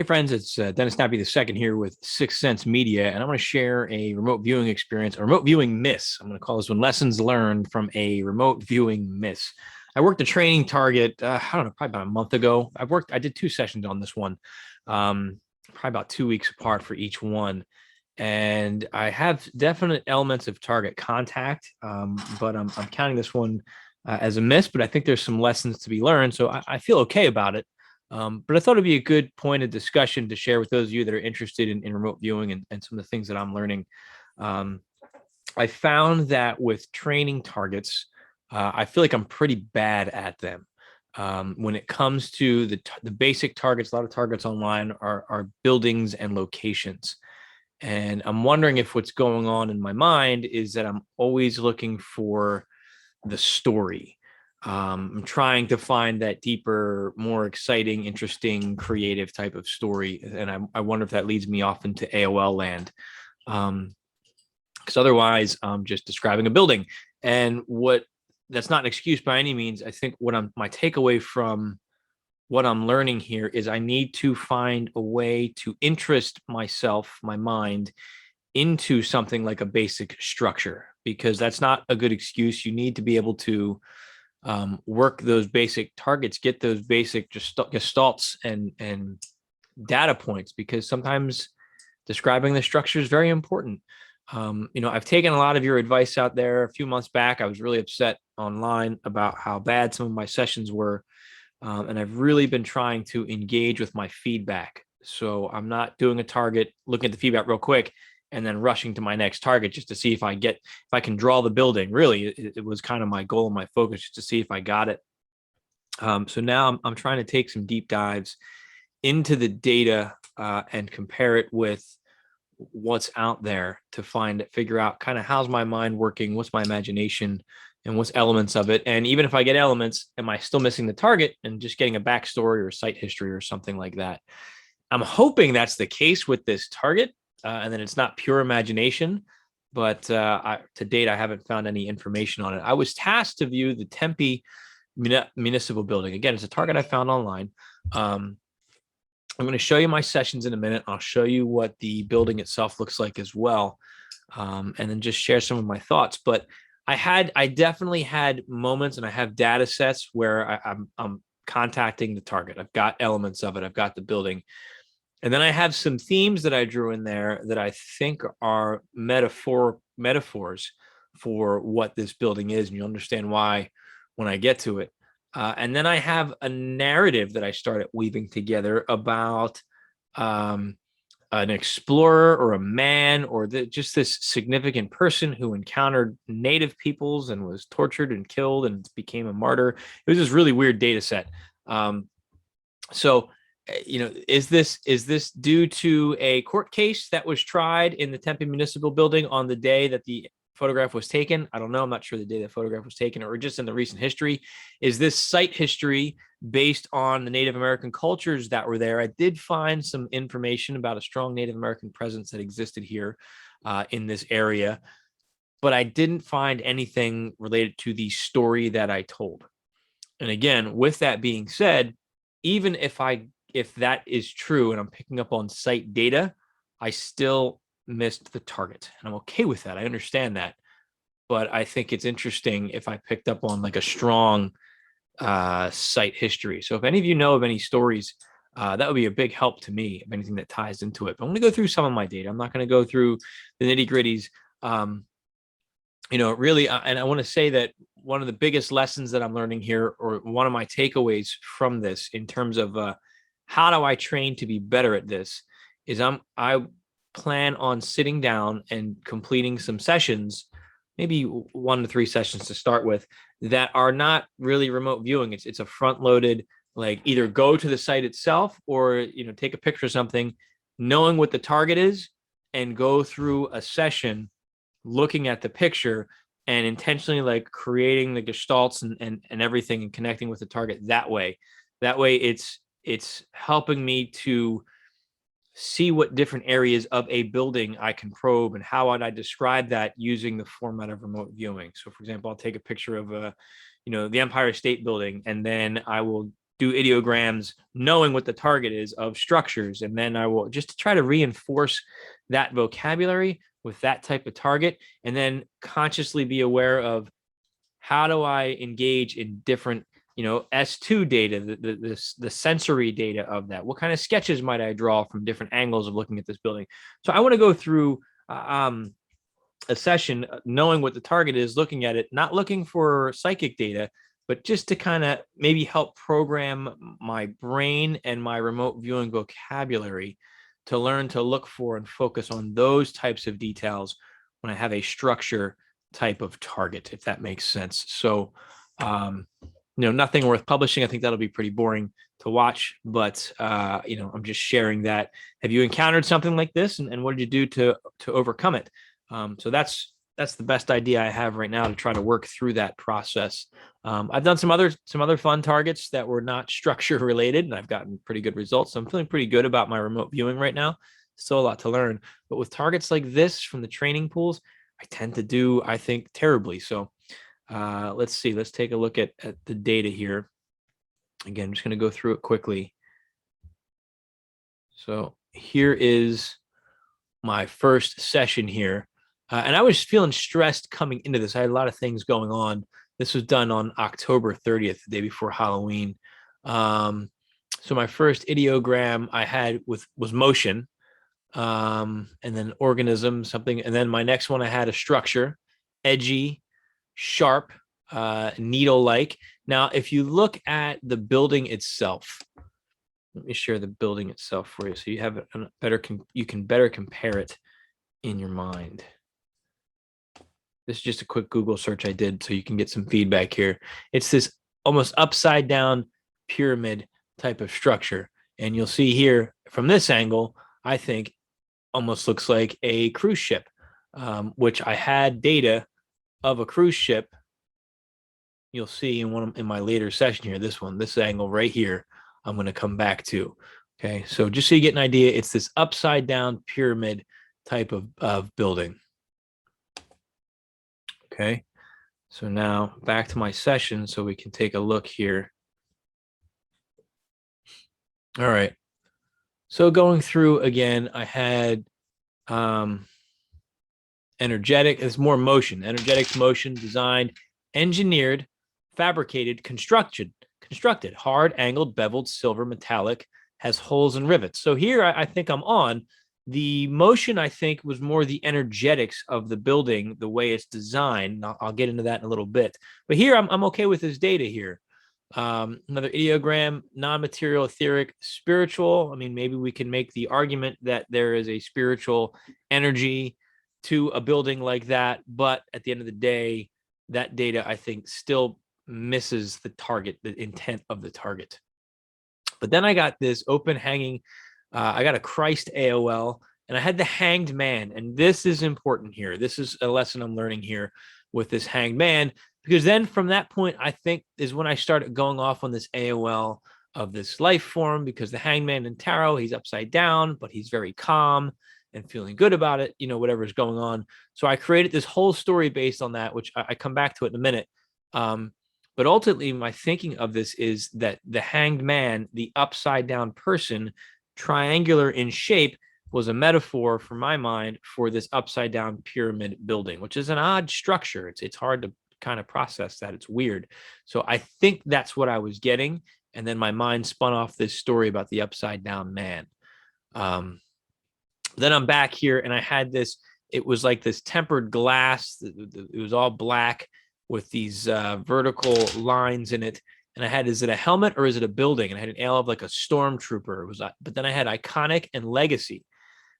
Hey friends, it's Dennis Nappy II here with Sixth Sense Media, and I want to share a remote viewing experience, a remote viewing miss. I'm going to call this one Lessons Learned from a Remote Viewing Miss. I worked a training target, I don't know, probably about a month ago. I did 2 sessions on this one, probably about 2 weeks apart for each one. And I have definite elements of target contact, but I'm counting this one as a miss, but I think there's some lessons to be learned. So I feel okay about it. But I thought it'd be a good point of discussion to share with those of you that are interested in remote viewing and some of the things that I'm learning. Um, I found that with training targets, I feel like I'm pretty bad at them. When it comes to the basic targets, a lot of targets online are buildings and locations. And I'm wondering if what's going on in my mind is that I'm always looking for the story. I'm trying to find that deeper, more exciting, interesting, creative type of story. And I wonder if that leads me off into AOL land. Because otherwise, I'm just describing a building. And what that's not an excuse by any means. I think my takeaway from what I'm learning here is I need to find a way to interest myself, my mind, into something like a basic structure, because that's not a good excuse. You need to be able to work those basic targets, get those basic gestalts and data points, because sometimes describing the structure is very important. I've taken a lot of your advice out there. A few months back, I was really upset online about how bad some of my sessions were. And I've really been trying to engage with my feedback. So I'm not doing a target, looking at the feedback real quick, and then rushing to my next target just to see if I can draw the building. Really, it was kind of my goal and my focus, just to see if I got it. So now I'm trying to take some deep dives into the data and compare it with what's out there to figure out kind of how's my mind working, what's my imagination, and what's elements of it. And even if I get elements, am I still missing the target and just getting a backstory or site history or something like that? I'm hoping that's the case with this target, and then it's not pure imagination. But to date, I haven't found any information on it. I was tasked to view the Tempe Municipal Building. Again, it's a target I found online. I'm going to show you my sessions in a minute. I'll show you what the building itself looks like as well, and then just share some of my thoughts. But I definitely had moments, and I have data sets where I'm contacting the target. I've got elements of it. I've got the building. And then I have some themes that I drew in there that I think are metaphors for what this building is. And you'll understand why when I get to it. And then I have a narrative that I started weaving together about an explorer or a man or just this significant person who encountered native peoples and was tortured and killed and became a martyr. It was this really weird data set. So is this due to a court case that was tried in the Tempe Municipal Building on the day that the photograph was taken? I don't know. I'm not sure the day the photograph was taken, or just in the recent history. Is this site history based on the Native American cultures that were there? I did find some information about a strong Native American presence that existed here in this area, but I didn't find anything related to the story that I told. And again, with that being said, even if that is true and I'm picking up on site data, I still missed the target. And I'm okay with that. I understand that. But I think it's interesting if I picked up on like a strong site history. So if any of you know of any stories, that would be a big help to me, of anything that ties into it. But I'm going to go through some of my data. I'm not going to go through the nitty gritties. Really, and I want to say that one of the biggest lessons that I'm learning here, or one of my takeaways from this in terms of how do I train to be better at this, is I plan on sitting down and completing some sessions, maybe 1 to 3 sessions to start with, that are not really remote viewing. It's a front loaded, like either go to the site itself or take a picture of something, knowing what the target is, and go through a session looking at the picture and intentionally like creating the gestalts and everything and connecting with the target that way. That way it's helping me to see what different areas of a building I can probe, and how would I describe that using the format of remote viewing. So for example, I'll take a picture of the Empire State Building, and then I will do ideograms knowing what the target is of structures. And then I will just try to reinforce that vocabulary with that type of target, and then consciously be aware of how do I engage in different, S2 data, the sensory data of that. What kind of sketches might I draw from different angles of looking at this building? So I want to go through a session knowing what the target is, looking at it, not looking for psychic data, but just to kind of maybe help program my brain and my remote viewing vocabulary to learn to look for and focus on those types of details when I have a structure type of target, if that makes sense. So, nothing worth publishing. I think that'll be pretty boring to watch, but I'm just sharing that. Have you encountered something like this, and what did you do to overcome it? So that's the best idea I have right now to try to work through that process. I've done some other fun targets that were not structure related, and I've gotten pretty good results. So I'm feeling pretty good about my remote viewing right now. Still a lot to learn, but with targets like this from the training pools, I tend to do, I think, terribly. So let's see. Let's take a look at the data here. Again, I'm just going to go through it quickly. So here is my first session here. And I was feeling stressed coming into this. I had a lot of things going on. This was done on October 30th, the day before Halloween. So my first ideogram I had was motion, and then organism, something. And then my next one, I had a structure, edgy, sharp, needle-like. Now, if you look at the building itself, let me share the building itself for you, so you have you can better compare it in your mind. This is just a quick Google search I did, so you can get some feedback here. It's this almost upside down pyramid type of structure, and you'll see here from this angle, I think almost looks like a cruise ship, which I had data of a cruise ship. You'll see in my later session here, this angle right here, I'm going to come back to. Okay, so just so you get an idea, it's this upside down pyramid type of building. Okay, so now back to my session so we can take a look here. All right, so going through again, I had energetic, it's more motion, energetics, motion, designed, engineered, fabricated, constructed, hard, angled, beveled, silver, metallic, has holes and rivets. So here I think I'm on. The motion, I think, was more the energetics of the building, the way it's designed. I'll get into that in a little bit. But here, I'm okay with this data here. Another ideogram, non-material, etheric, spiritual. I mean, maybe we can make the argument that there is a spiritual energy to a building like that. But at the end of the day, that data, I think, still misses the target, the intent of the target. But then I got this open hanging, I got a Christ AOL, and I had the hanged man. And this is important here. This is a lesson I'm learning here with this hanged man, because then from that point, I think is when I started going off on this AOL of this life form, because the hanged man in tarot, he's upside down, but he's very calm and feeling good about it, whatever's going on. So I created this whole story based on that, which I come back to it in a minute. But ultimately, my thinking of this is that the hanged man, the upside down person, triangular in shape, was a metaphor for my mind for this upside down pyramid building, which is an odd structure. It's hard to kind of process that. It's weird. So I think that's what I was getting. And then my mind spun off this story about the upside down man. Then I'm back here and I had this, it was like this tempered glass. It was all black with these vertical lines in it. And I had, is it a helmet or is it a building? And I had an ale of like a stormtrooper. It was, but then I had iconic and legacy,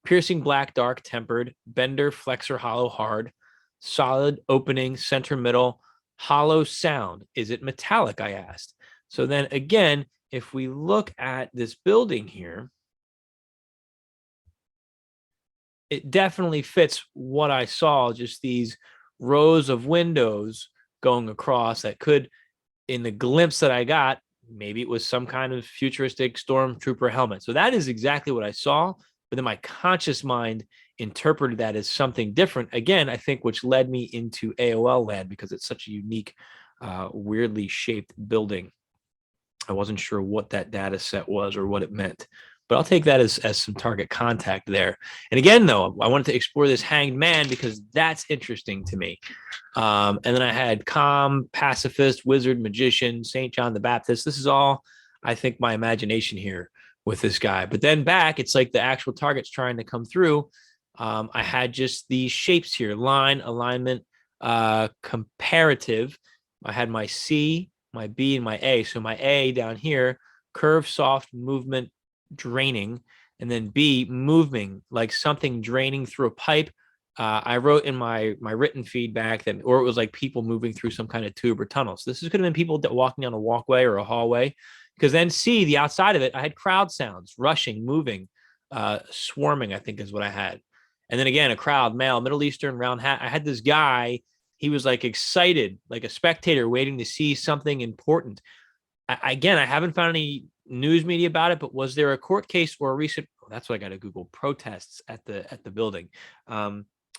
piercing black, dark, tempered, bender, flexor, hollow, hard, solid, opening, center, middle, hollow sound. Is it metallic? I asked. So then again, if we look at this building here, it definitely fits what I saw, just these rows of windows going across that could, in the glimpse that I got, maybe it was some kind of futuristic stormtrooper helmet. So that is exactly what I saw. But then my conscious mind interpreted that as something different. Again, I think which led me into AOL land because it's such a unique, weirdly shaped building. I wasn't sure what that data set was or what it meant, but I'll take that as some target contact there. And again, though, I wanted to explore this hanged man because that's interesting to me. And then I had calm, pacifist, wizard, magician, St. John the Baptist. This is all, I think, my imagination here with this guy. But then back, it's like the actual target's trying to come through. I had just these shapes here: line, alignment, comparative. I had my C, my B, and my A. So my A down here, curve, soft, movement, draining, and then B, moving, like something draining through a pipe. I wrote in my written feedback that, or it was like people moving through some kind of tube or tunnel. So this could have been people walking down a walkway or a hallway. Because then C, the outside of it, I had crowd sounds, rushing, moving, swarming, I think is what I had. And then again, a crowd, male, Middle Eastern, round hat. I had this guy, he was like excited, like a spectator waiting to see something important. Again, I haven't found any news media about it, but was there a court case or a recent, oh, that's what I got to Google, protests at the building.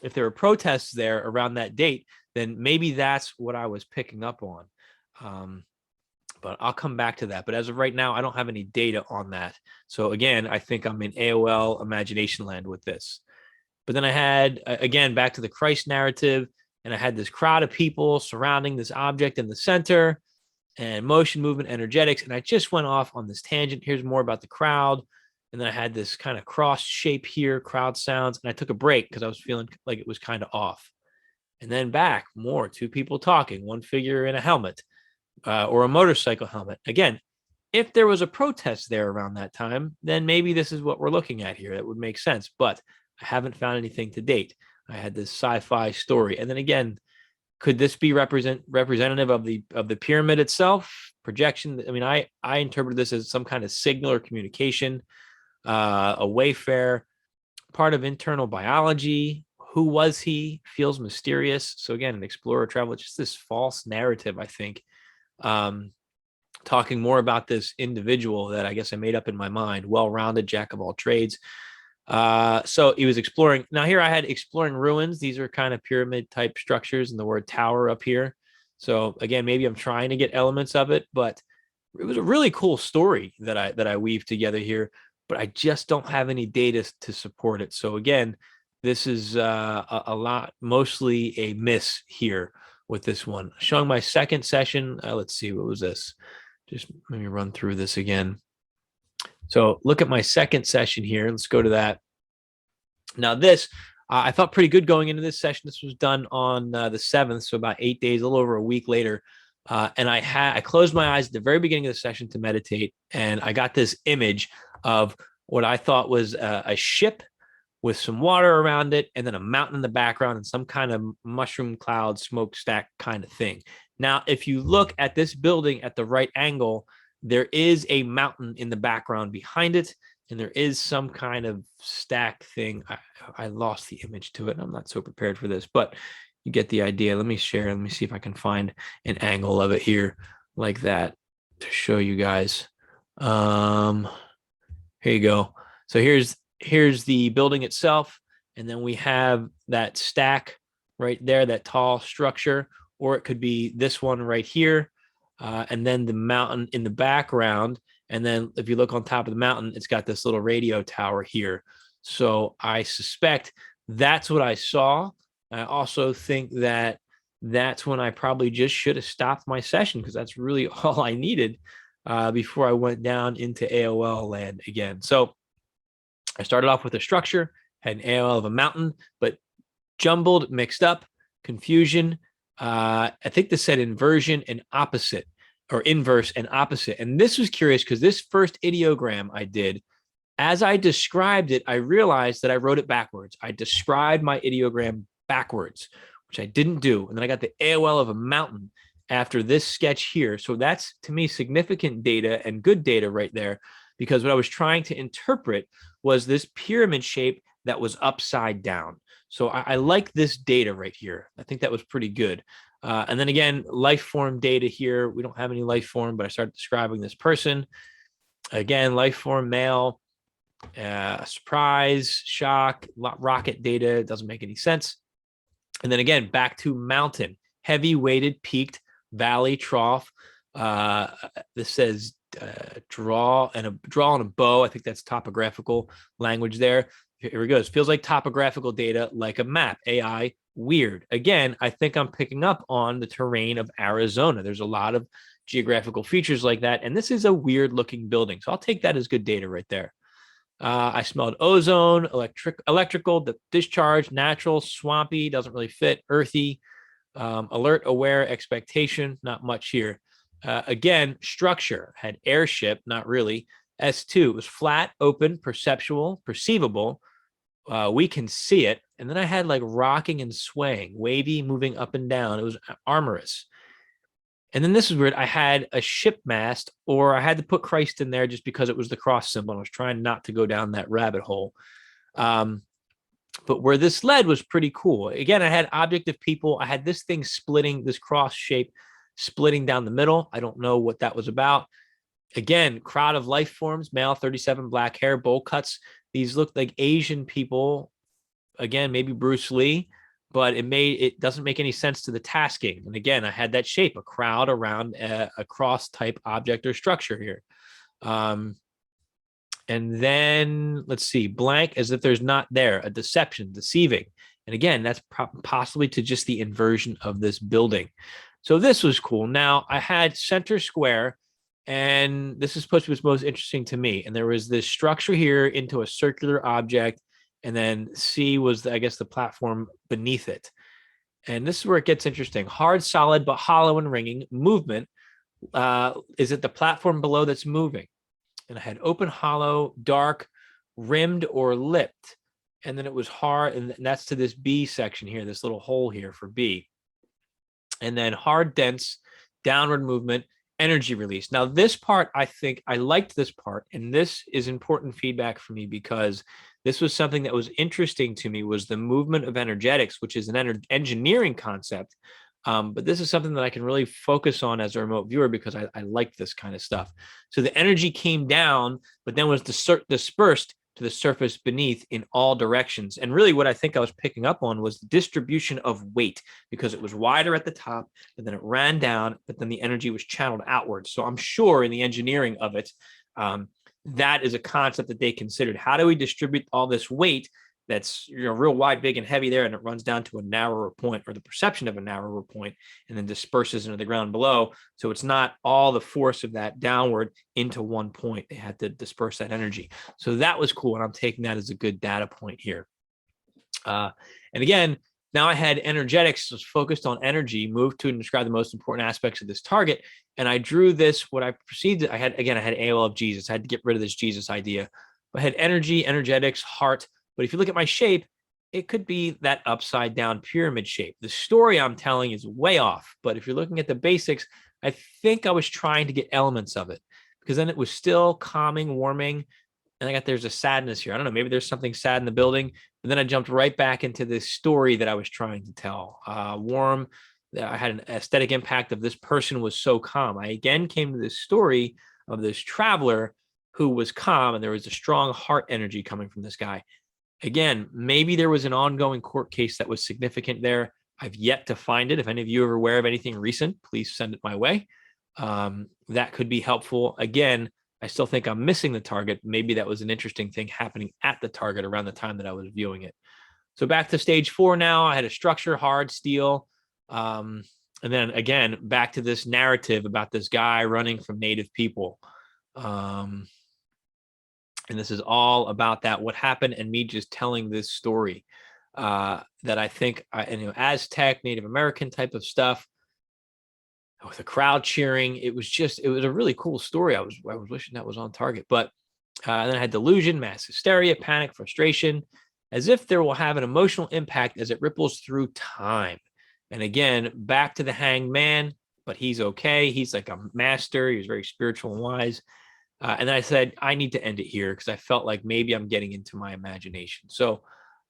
If there were protests there around that date, then maybe that's what I was picking up on. But I'll come back to that. But as of right now, I don't have any data on that. So again, I think I'm in AOL imagination land with this. But then I had, again, back to the Christ narrative, and I had this crowd of people surrounding this object in the center, and motion, movement, energetics. And I just went off on this tangent. Here's more about the crowd. And then I had this kind of cross shape here, crowd sounds. And I took a break because I was feeling like it was kind of off. And then back, more, two people talking, one figure in a helmet or a motorcycle helmet. Again, if there was a protest there around that time, then maybe this is what we're looking at here. That would make sense. But I haven't found anything to date. I had this sci-fi story. And then again, could this be representative of the pyramid itself? Projection. I mean, I interpreted this as some kind of signal or communication, a wayfarer, part of internal biology. Who was he? Feels mysterious. So again, an explorer travel, just this false narrative, I think. Talking more about this individual that I guess I made up in my mind, well-rounded, jack of all trades. So he was exploring. Now here I had exploring ruins. These are kind of pyramid type structures, and the word tower up here. So again, maybe I'm trying to get elements of it, but it was a really cool story that I weaved together here. But I just don't have any data to support it. So again, this is a lot, mostly a miss here with this one. Showing my second session. Let's see, what was this? Just let me run through this again. So look at my second session here. Let's go to that. Now this, I felt pretty good going into this session. This was done on the 7th, so about 8 days, a little over a week later. And I closed my eyes at the very beginning of the session to meditate, and I got this image of what I thought was a ship with some water around it, and then a mountain in the background and some kind of mushroom cloud smokestack kind of thing. Now, if you look at this building at the right angle, there is a mountain in the background behind it, and there is some kind of stack thing. I lost the image to it. I'm not so prepared for this, but you get the idea. Let me share. Let me see if I can find an angle of it here like that to show you guys. Here you go. So here's the building itself, and then we have that stack right there, that tall structure, or it could be this one right here, and then the mountain in the background. And then if you look on top of the mountain, it's got this little radio tower here. So I suspect that's what I saw. I also think that that's when I probably just should have stopped my session, because that's really all I needed before I went down into AOL land again. So I started off with a structure, had an AOL of a mountain, but jumbled, mixed up, confusion. I think this said inversion and opposite, or inverse and opposite. And this was curious because this first ideogram I did, as I described it, I realized that I wrote it backwards. I described my ideogram backwards, which I didn't do. And then I got the AOL of a mountain after this sketch here. So that's, to me, significant data and good data right there, because what I was trying to interpret was this pyramid shape that was upside down. So I like this data right here. I think that was pretty good. And then again, life form data here. We don't have any life form, but I started describing this person. Again, life form, male, surprise, shock, rocket data. It doesn't make any sense. And then again, back to mountain, heavy weighted, peaked, valley, trough. This says draw and a bow. I think that's topographical language there. Here we go. It feels like topographical data, like a map. AI, weird. Again, I think I'm picking up on the terrain of Arizona. There's a lot of geographical features like that. And this is a weird looking building. So I'll take that as good data right there. I smelled ozone, electrical, discharge, natural, swampy, doesn't really fit, earthy, alert, aware, expectation, not much here. Again, structure had airship, not really. S2, it was flat, open, perceivable. We can see it. And then I had like rocking and swaying, wavy, moving up and down. It was amorous. And then this is weird. I had a ship mast, or I had to put Christ in there just because it was the cross symbol. I was trying not to go down that rabbit hole. But where this led was pretty cool. Again, I had object of people. I had this thing splitting, this cross shape splitting down the middle. I don't know what that was about. Again, crowd of life forms, male, 37, black hair, bowl cuts. These look like Asian people. Again, maybe Bruce Lee, but it doesn't make any sense to the tasking. And again, I had that shape, a crowd around a cross type object or structure here. And then let's see, blank as if there's not there, a deception, deceiving. And again, that's possibly to just the inversion of this building. So this was cool. Now I had center square, and this is supposed to be what's most interesting to me. And there was this structure here into a circular object, and then C was, I guess, the platform beneath it. And this is where it gets interesting. Hard, solid, but hollow and ringing. Movement. Is it the platform below that's moving? And I had open, hollow, dark, rimmed, or lipped. And then it was hard, and that's to this B section here, this little hole here for B. And then hard, dense, downward movement, energy release. Now, this part, I think I liked this part, and this is important feedback for me because this was something that was interesting to me, was the movement of energetics, which is an engineering concept. But this is something that I can really focus on as a remote viewer because I like this kind of stuff. So the energy came down, but then was dispersed to the surface beneath in all directions. And really what I think I was picking up on was the distribution of weight, because it was wider at the top, but then it ran down, but then the energy was channeled outwards. So I'm sure in the engineering of it, that is a concept that they considered. How do we distribute all this weight that's real wide, big, and heavy there, and it runs down to a narrower point, or the perception of a narrower point, and then disperses into the ground below. So it's not all the force of that downward into one point. They had to disperse that energy. So that was cool, and I'm taking that as a good data point here. And again, now I had energetics, was focused on energy, moved to and describe the most important aspects of this target. And I drew this, what I perceived, I had AOL of Jesus. I had to get rid of this Jesus idea. But I had energy, energetics, heart. But if you look at my shape, it could be that upside down pyramid shape. The story I'm telling is way off. But if you're looking at the basics, I think I was trying to get elements of it, because then it was still calming, warming. And there's a sadness here. I don't know, maybe there's something sad in the building. But then I jumped right back into this story that I was trying to tell. Warm. I had an aesthetic impact of this person was so calm. I again came to this story of this traveler who was calm, and there was a strong heart energy coming from this guy. Again, maybe there was an ongoing court case that was significant there. I've yet to find it. If any of you are aware of anything recent, please send it my way. That could be helpful. Again, I still think I'm missing the target. Maybe that was an interesting thing happening at the target around the time that I was viewing it. So back to stage 4 now. I had a structure, hard, steel. And then again, back to this narrative about this guy running from native people. And this is all about that, what happened, and me just telling this story that I think, Aztec, Native American type of stuff with a crowd cheering. It was a really cool story. I was wishing that was on target. But then I had delusion, mass hysteria, panic, frustration, as if there will have an emotional impact as it ripples through time. And again, back to the hanged man, but he's okay. He's like a master. He was very spiritual and wise. And then I said, I need to end it here because I felt like maybe I'm getting into my imagination. So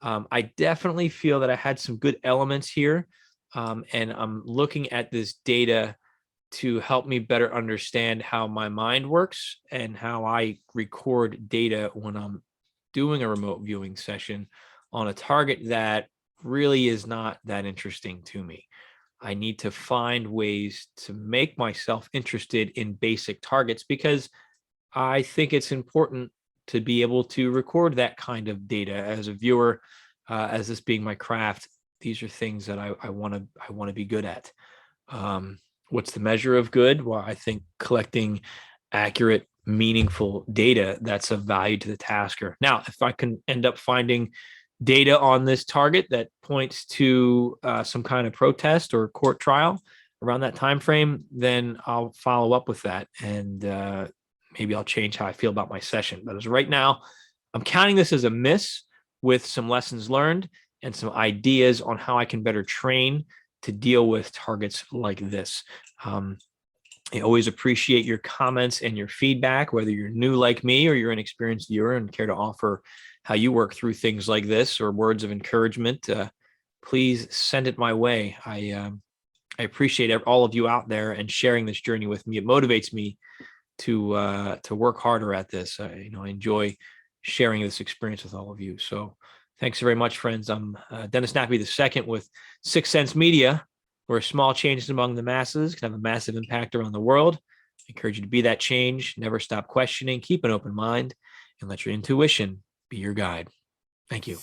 I definitely feel that I had some good elements here. And I'm looking at this data to help me better understand how my mind works and how I record data when I'm doing a remote viewing session on a target that really is not that interesting to me. I need to find ways to make myself interested in basic targets, because I think it's important to be able to record that kind of data as a viewer, as this being my craft. These are things that I want to be good at. Um, what's the measure of good? Well, I think collecting accurate, meaningful data that's of value to the tasker. Now, if I can end up finding data on this target that points to some kind of protest or court trial around that time frame, then I'll follow up with that, and maybe I'll change how I feel about my session. But as right now, I'm counting this as a miss with some lessons learned and some ideas on how I can better train to deal with targets like this. I always appreciate your comments and your feedback, whether you're new like me or you're an experienced viewer and care to offer how you work through things like this or words of encouragement. Please send it my way. I appreciate all of you out there and sharing this journey with me. It motivates me to work harder at this. I enjoy sharing this experience with all of you. So thanks very much, friends. I'm Dennis Nappy II with 6th Sense Media, where small changes among the masses can have a massive impact around the world. I encourage you to be that change. Never stop questioning. Keep an open mind, and let your intuition be your guide. Thank you.